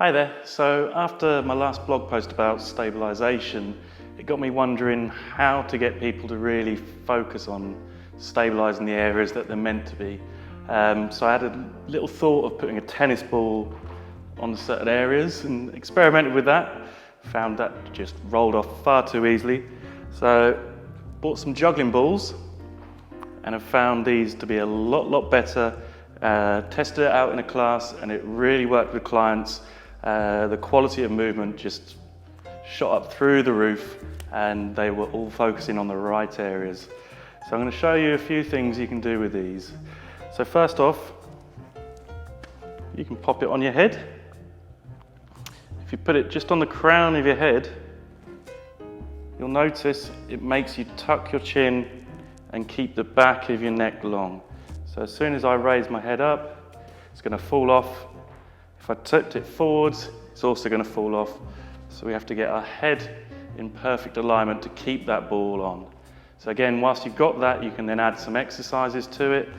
Hi there. So after my last blog post about stabilisation, it got me wondering how to get people to really focus on stabilising the areas that they're meant to be. So I had a little thought of putting a tennis ball on certain areas and experimented with that. Found that just rolled off far too easily. So bought some juggling balls and have found these to be a lot better. Tested it out in a class and it really worked with clients. The quality of movement just shot up through the roof and they were all focusing on the right areas. So I'm going to show you a few things you can do with these. So first off, you can pop it on your head. If you put it just on the crown of your head, you'll notice it makes you tuck your chin and keep the back of your neck long. So as soon as I raise my head up, it's going to fall off. If I tipped it forwards, it's also going to fall off. So we have to get our head in perfect alignment to keep that ball on. So again, whilst you've got that, you can then add some exercises to it.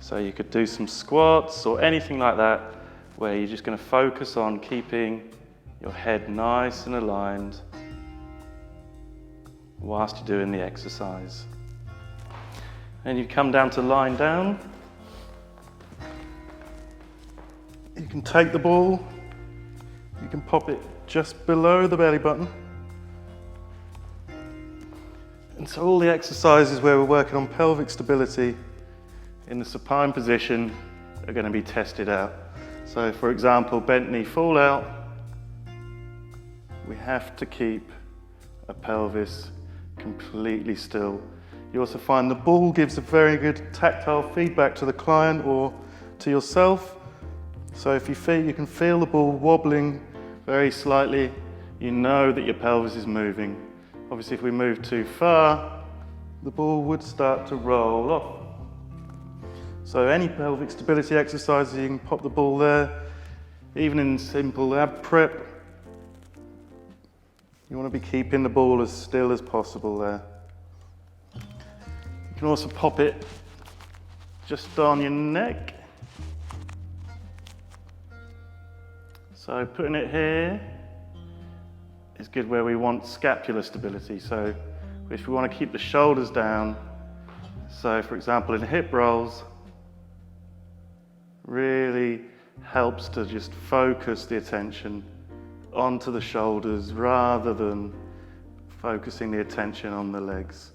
So you could do some squats or anything like that, where you're just going to focus on keeping your head nice and aligned whilst you're doing the exercise. And you come down to lying down. You can take the ball, you can pop it just below the belly button. And so all the exercises where we're working on pelvic stability in the supine position are going to be tested out. So for example, bent knee fall out, we have to keep a pelvis completely still. You also find the ball gives a very good tactile feedback to the client or to yourself. So if you can feel the ball wobbling very slightly, you know that your pelvis is moving. Obviously, if we move too far, the ball would start to roll off. So any pelvic stability exercises, you can pop the ball there. Even in simple ab prep, you want to be keeping the ball as still as possible there. You can also pop it just on your neck. So putting it here is good where we want scapular stability. So if we want to keep the shoulders down, so for example in hip rolls, really helps to just focus the attention onto the shoulders rather than focusing the attention on the legs.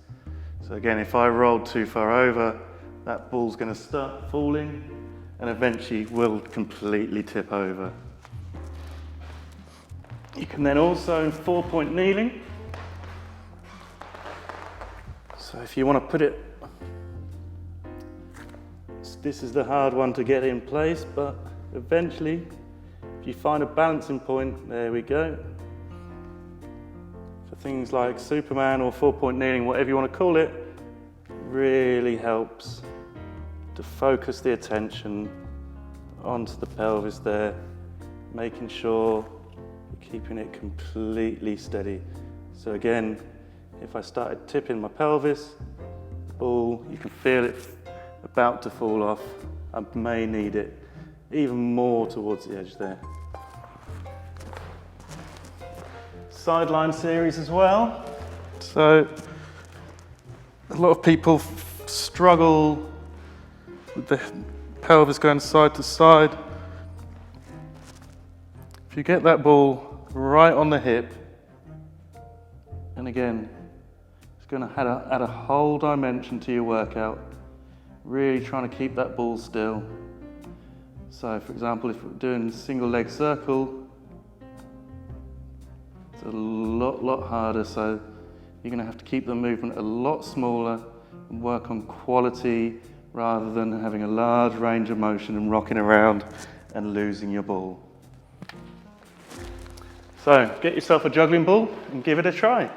So again, if I rolled too far over, that ball's going to start falling and eventually will completely tip over. You can then also 4-point kneeling. So if you want to put it, this is the hard one to get in place, but eventually, if you find a balancing point, there we go. For things like Superman or 4-point kneeling, whatever you want to call it, really helps to focus the attention onto the pelvis there, making sure keeping it completely steady. So again, if I started tipping my pelvis, the ball, you can feel it about to fall off. I may need it even more towards the edge there. Sideline series as well. So a lot of people struggle with the pelvis going side to side. If you get that ball right on the hip, and again, it's going to add a whole dimension to your workout, really trying to keep that ball still. So for example, if we're doing single leg circle, it's a lot harder, so you're going to have to keep the movement a lot smaller and work on quality rather than having a large range of motion and rocking around and losing your ball. So get yourself a juggling ball and give it a try.